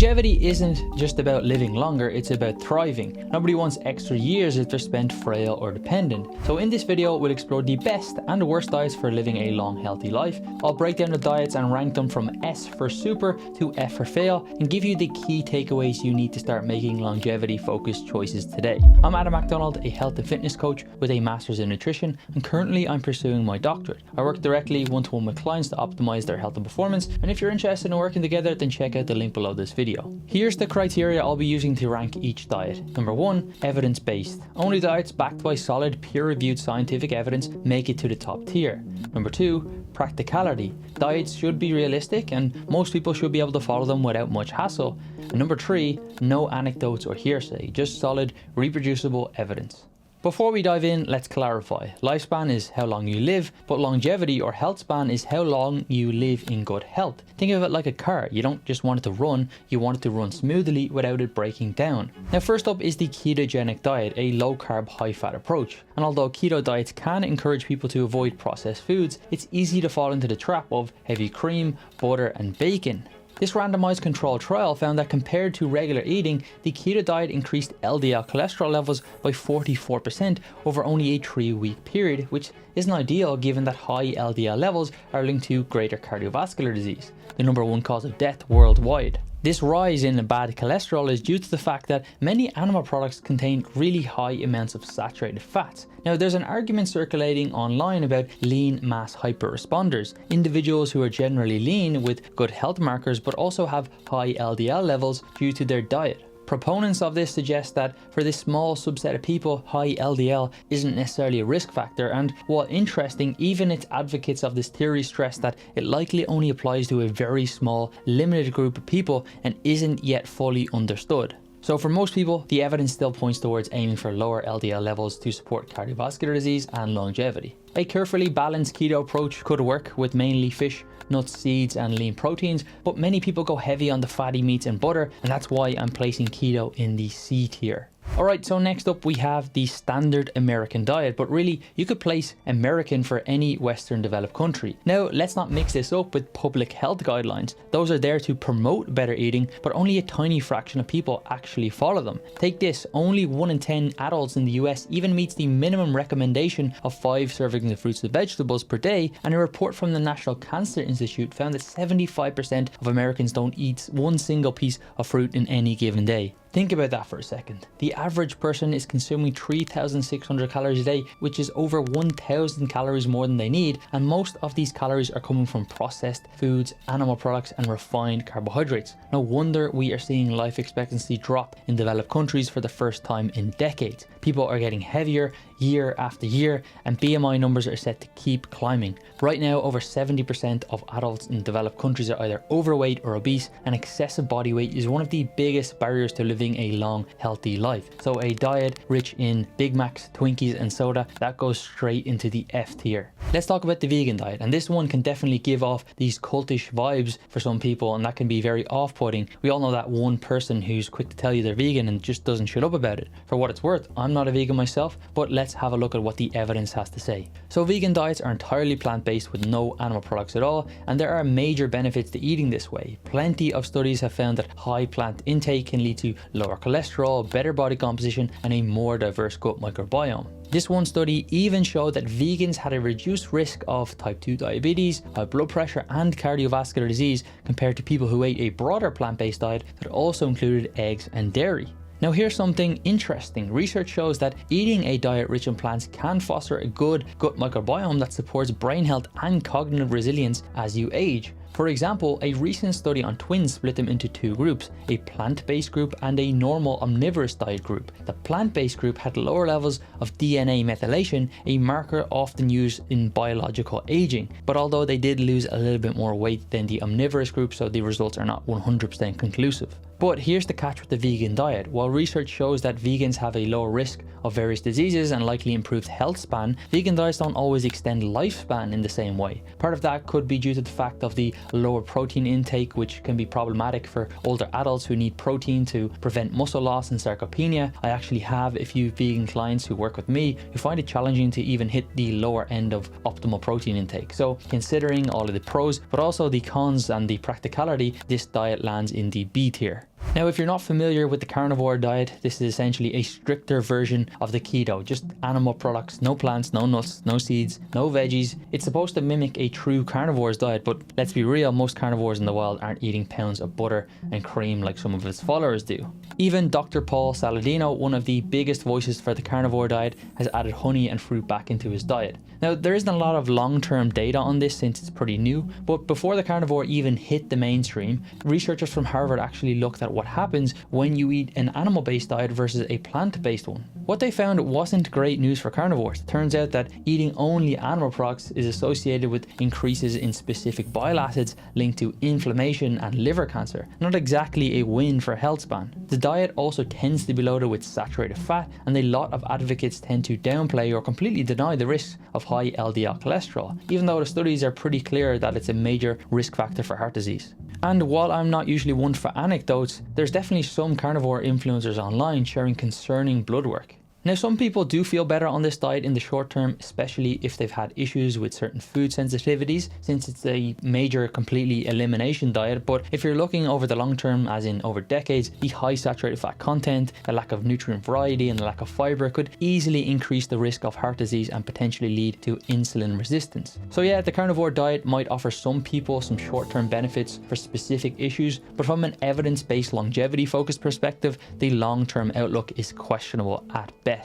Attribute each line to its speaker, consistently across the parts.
Speaker 1: Longevity isn't just about living longer, it's about thriving. Nobody wants extra years if they're spent frail or dependent. So in this video, we'll explore the best and the worst diets for living a long, healthy life. I'll break down the diets and rank them from S for super to F for fail, and give you the key takeaways you need to start making longevity-focused choices today. I'm McDonald, a health and fitness coach with a master's in nutrition, and currently I'm pursuing my doctorate. I work directly one-to-one with clients to optimize their health and performance, and if you're interested in working together, then check out the link below this video. Here's the criteria I'll be using to rank each diet. Number 1, evidence-based. Only diets backed by solid, peer-reviewed scientific evidence make it to the top tier. Number 2, practicality. Diets should be realistic and most people should be able to follow them without much hassle. And number 3, no anecdotes or hearsay, just solid, reproducible evidence. Before we dive in, let's clarify. Lifespan is how long you live, but longevity or health span is how long you live in good health. Think of it like a car. You don't just want it to run, you want it to run smoothly without it breaking down. Now first up is the ketogenic diet, a low carb, high fat approach. And although keto diets can encourage people to avoid processed foods, it's easy to fall into the trap of heavy cream, butter and bacon. This randomized controlled trial found that compared to regular eating, the keto diet increased LDL cholesterol levels by 44% over only a 3-week period, which isn't ideal given that high LDL levels are linked to greater cardiovascular disease, the #1 cause of death worldwide. This rise in bad cholesterol is due to the fact that many animal products contain really high amounts of saturated fats. Now there's an argument circulating online about lean mass hyperresponders, individuals who are generally lean with good health markers but also have high LDL levels due to their diet. Proponents of this suggest that for this small subset of people, high LDL isn't necessarily a risk factor, and while interesting, even its advocates of this theory stress that it likely only applies to a very small, limited group of people and isn't yet fully understood. So for most people, the evidence still points towards aiming for lower LDL levels to support cardiovascular disease and longevity. A carefully balanced keto approach could work with mainly fish, nuts, seeds and lean proteins, but many people go heavy on the fatty meats and butter, and that's why I'm placing keto in the C tier. Alright, so next up we have the standard American diet, but really you could place American for any Western developed country. Now let's not mix this up with public health guidelines. Those are there to promote better eating, but only a tiny fraction of people actually follow them. Take this, only 1 in 10 adults in the US even meets the minimum recommendation of 5 servings of fruits and vegetables per day, and a report from the National Cancer Institute found that 75% of Americans don't eat one single piece of fruit in any given day. Think about that for a second. The average person is consuming 3,600 calories a day, which is over 1,000 calories more than they need, and most of these calories are coming from processed foods, animal products and refined carbohydrates. No wonder we are seeing life expectancy drop in developed countries for the first time in decades. People are getting heavier year after year, and BMI numbers are set to keep climbing. Right now, over 70% of adults in developed countries are either overweight or obese, and excessive body weight is one of the biggest barriers to living a long, healthy life. So a diet rich in Big Macs, Twinkies and soda, that goes straight into the F tier. Let's talk about the vegan diet, and this one can definitely give off these cultish vibes for some people, and that can be very off-putting. We all know that one person who's quick to tell you they're vegan and just doesn't shut up about it. For what it's worth, I'm not a vegan myself, but let's have a look at what the evidence has to say. So vegan diets are entirely plant-based with no animal products at all, and there are major benefits to eating this way. Plenty of studies have found that high plant intake can lead to lower cholesterol, better body composition and a more diverse gut microbiome. This one study even showed that vegans had a reduced risk of type 2 diabetes, high blood pressure and cardiovascular disease compared to people who ate a broader plant-based diet that also included eggs and dairy. Now here's something interesting. Research shows that eating a diet rich in plants can foster a good gut microbiome that supports brain health and cognitive resilience as you age. For example, a recent study on twins split them into 2 groups, a plant-based group and a normal omnivorous diet group. The plant-based group had lower levels of DNA methylation, a marker often used in biological aging, but although they did lose a little bit more weight than the omnivorous group, so the results are not 100% conclusive. But here's the catch with the vegan diet. While research shows that vegans have a lower risk of various diseases and likely improved health span, vegan diets don't always extend lifespan in the same way. Part of that could be due to the fact of the lower protein intake, which can be problematic for older adults who need protein to prevent muscle loss and sarcopenia. I actually have a few vegan clients who work with me who find it challenging to even hit the lower end of optimal protein intake. So considering all of the pros, but also the cons and the practicality, this diet lands in the B tier. Now, if you're not familiar with the carnivore diet, this is essentially a stricter version of the keto, just animal products, no plants, no nuts, no seeds, no veggies. It's supposed to mimic a true carnivore's diet, but let's be real, most carnivores in the wild aren't eating pounds of butter and cream like some of its followers do. Even Dr. Paul Saladino, one of the biggest voices for the carnivore diet, has added honey and fruit back into his diet. Now, there isn't a lot of long-term data on this since it's pretty new, but before the carnivore even hit the mainstream, researchers from Harvard actually looked at what happens when you eat an animal-based diet versus a plant-based one. What they found wasn't great news for carnivores. It turns out that eating only animal products is associated with increases in specific bile acids linked to inflammation and liver cancer. Not exactly a win for health span. The diet also tends to be loaded with saturated fat, and a lot of advocates tend to downplay or completely deny the risks of high LDL cholesterol, even though the studies are pretty clear that it's a major risk factor for heart disease. And while I'm not usually one for anecdotes, there's definitely some carnivore influencers online sharing concerning blood work. Now, some people do feel better on this diet in the short term, especially if they've had issues with certain food sensitivities, since it's a major completely elimination diet. But if you're looking over the long term, as in over decades, the high saturated fat content, a lack of nutrient variety and a lack of fiber could easily increase the risk of heart disease and potentially lead to insulin resistance. So yeah, the carnivore diet might offer some people some short-term benefits for specific issues, but from an evidence-based longevity focused perspective, the long-term outlook is questionable at best.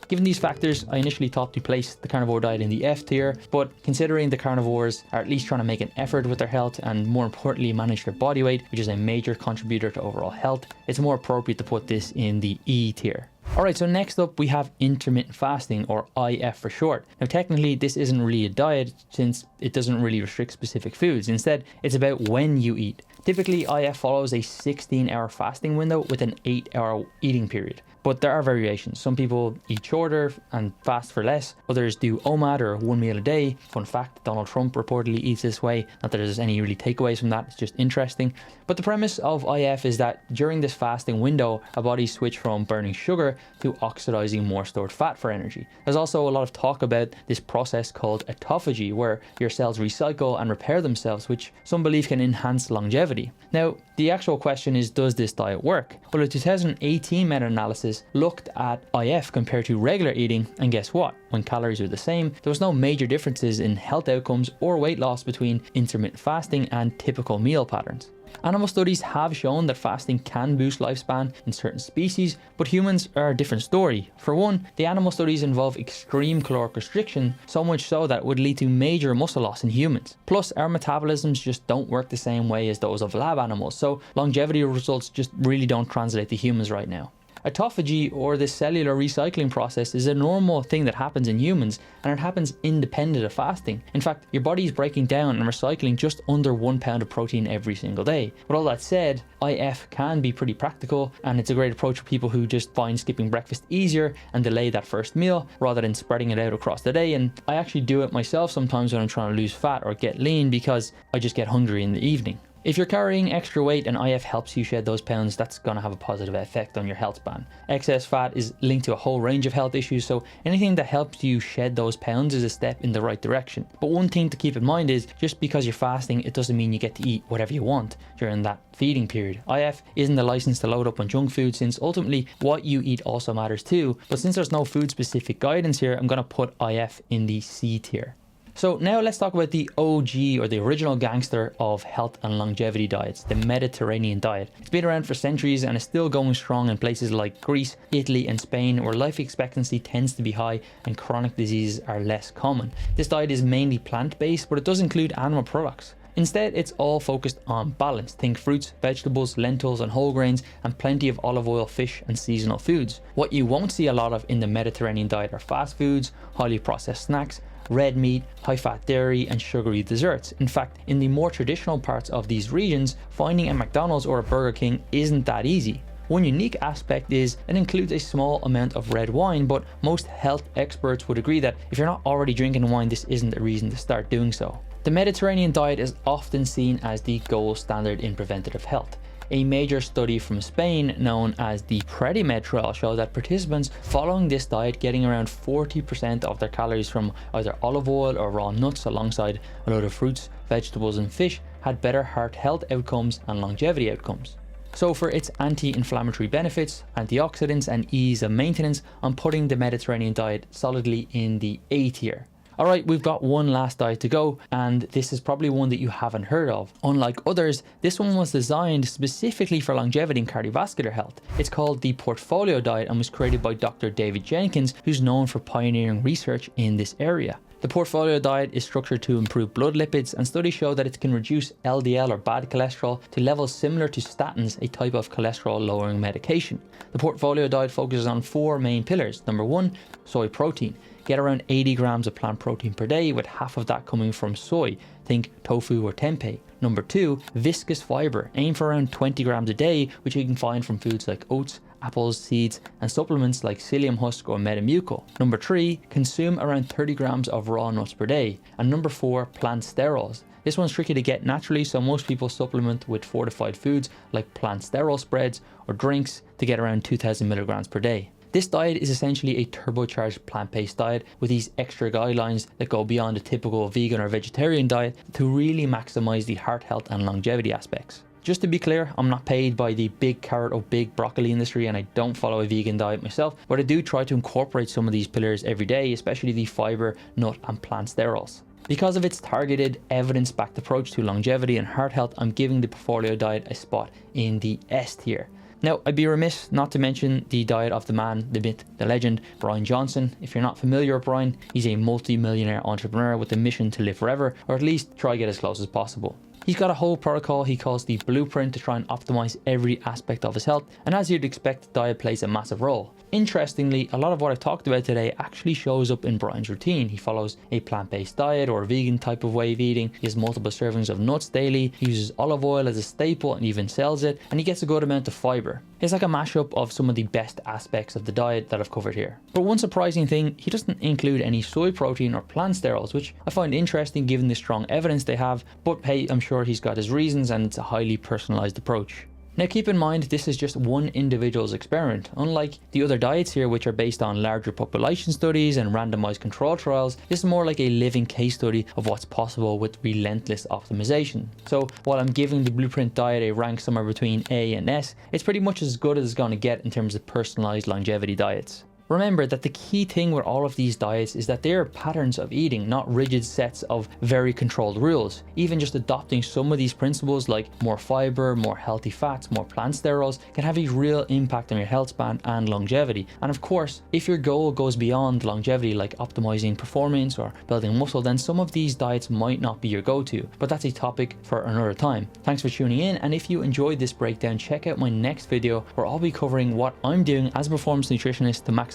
Speaker 1: Given these factors, I initially thought to place the carnivore diet in the F tier, but considering the carnivores are at least trying to make an effort with their health and more importantly manage their body weight, which is a major contributor to overall health, it's more appropriate to put this in the E tier. Alright, so next up we have intermittent fasting, or IF for short. Now technically this isn't really a diet since it doesn't really restrict specific foods. Instead, it's about when you eat. Typically IF follows a 16-hour fasting window with an 8-hour eating period. But there are variations. Some people eat shorter and fast for less. Others do OMAD, or one meal a day. Fun fact, Donald Trump reportedly eats this way. Not that there's any really takeaways from that, it's just interesting. But the premise of IF is that during this fasting window, our bodies switch from burning sugar to oxidizing more stored fat for energy. There's also a lot of talk about this process called autophagy, where your cells recycle and repair themselves, which some believe can enhance longevity. Now, the actual question is, does this diet work? Well, a 2018 meta-analysis looked at IF compared to regular eating, and guess what? When calories were the same, there was no major differences in health outcomes or weight loss between intermittent fasting and typical meal patterns. Animal studies have shown that fasting can boost lifespan in certain species, but humans are a different story. For one, the animal studies involve extreme caloric restriction, so much so that it would lead to major muscle loss in humans. Plus, our metabolisms just don't work the same way as those of lab animals, so longevity results just really don't translate to humans right now. Autophagy, or the cellular recycling process, is a normal thing that happens in humans, and it happens independent of fasting. In fact, your body is breaking down and recycling just under 1 pound of protein every single day. With all that said, IF can be pretty practical, and it's a great approach for people who just find skipping breakfast easier and delay that first meal rather than spreading it out across the day. And I actually do it myself sometimes when I'm trying to lose fat or get lean, because I just get hungry in the evening. If you're carrying extra weight and IF helps you shed those pounds, that's going to have a positive effect on your health span. Excess fat is linked to a whole range of health issues, so anything that helps you shed those pounds is a step in the right direction. But one thing to keep in mind is, just because you're fasting, it doesn't mean you get to eat whatever you want during that feeding period. IF isn't a license to load up on junk food, since ultimately what you eat also matters too. But since there's no food specific guidance here, I'm going to put IF in the C tier. So now let's talk about the OG, or the original gangster of health and longevity diets, the Mediterranean diet. It's been around for centuries and is still going strong in places like Greece, Italy and Spain, where life expectancy tends to be high and chronic diseases are less common. This diet is mainly plant-based, but it does include animal products. Instead, it's all focused on balance. Think fruits, vegetables, lentils and whole grains, and plenty of olive oil, fish and seasonal foods. What you won't see a lot of in the Mediterranean diet are fast foods, highly processed snacks, red meat, high-fat dairy and sugary desserts. In fact, in the more traditional parts of these regions, finding a McDonald's or a Burger King isn't that easy. One unique aspect is it includes a small amount of red wine, but most health experts would agree that if you're not already drinking wine, this isn't a reason to start doing so. The Mediterranean diet is often seen as the gold standard in preventative health. A major study from Spain, known as the PREDIMED trial, showed that participants following this diet getting around 40% of their calories from either olive oil or raw nuts alongside a load of fruits, vegetables and fish had better heart health outcomes and longevity outcomes. So for its anti-inflammatory benefits, antioxidants and ease of maintenance, I'm putting the Mediterranean diet solidly in the A tier. Alright, we've got one last diet to go, and this is probably one that you haven't heard of. Unlike others, this one was designed specifically for longevity and cardiovascular health. It's called the Portfolio Diet and was created by Dr. David Jenkins, who's known for pioneering research in this area. The Portfolio Diet is structured to improve blood lipids, and studies show that it can reduce LDL or bad cholesterol to levels similar to statins, a type of cholesterol lowering medication. The Portfolio Diet focuses on 4 main pillars. Number 1, soy protein. Get around 80 grams of plant protein per day, with half of that coming from soy. Think tofu or tempeh. Number 2, viscous fiber. Aim for around 20 grams a day, which you can find from foods like oats, apples, seeds, and supplements like psyllium husk or metamucil. Number 3, consume around 30 grams of raw nuts per day. And number 4, plant sterols. This one's tricky to get naturally, so most people supplement with fortified foods like plant sterol spreads or drinks to get around 2000 milligrams per day. This diet is essentially a turbocharged plant-based diet with these extra guidelines that go beyond a typical vegan or vegetarian diet to really maximize the heart health and longevity aspects. Just to be clear, I'm not paid by the big carrot or big broccoli industry, and I don't follow a vegan diet myself, but I do try to incorporate some of these pillars every day, especially the fiber, nut and plant sterols. Because of its targeted, evidence-backed approach to longevity and heart health, I'm giving the Portfolio Diet a spot in the S tier. Now, I'd be remiss not to mention the diet of the man, the myth, the legend, Bryan Johnson. If you're not familiar with Bryan, he's a multi-millionaire entrepreneur with a mission to live forever, or at least try to get as close as possible. He's got a whole protocol he calls the blueprint to try and optimize every aspect of his health, and as you'd expect, diet plays a massive role. Interestingly, a lot of what I've talked about today actually shows up in Bryan's routine. He follows a plant-based diet or a vegan type of way of eating. He has multiple servings of nuts daily. He uses olive oil as a staple and even sells it, and he gets a good amount of fiber. It's like a mashup of some of the best aspects of the diet that I've covered here. But one surprising thing, he doesn't include any soy protein or plant sterols, which I find interesting given the strong evidence they have, but hey, I'm sure he's got his reasons and it's a highly personalized approach. Now keep in mind, this is just one individual's experiment. Unlike the other diets here, which are based on larger population studies and randomized control trials, this is more like a living case study of what's possible with relentless optimization. So while I'm giving the Blueprint diet a rank somewhere between A and S, it's pretty much as good as it's going to get in terms of personalized longevity diets. Remember that the key thing with all of these diets is that they are patterns of eating, not rigid sets of very controlled rules. Even just adopting some of these principles like more fiber, more healthy fats, more plant sterols can have a real impact on your health span and longevity. And of course, if your goal goes beyond longevity like optimizing performance or building muscle, then some of these diets might not be your go-to, but that's a topic for another time. Thanks for tuning in, and if you enjoyed this breakdown, check out my next video where I'll be covering what I'm doing as a performance nutritionist to maximize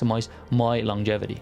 Speaker 1: my longevity.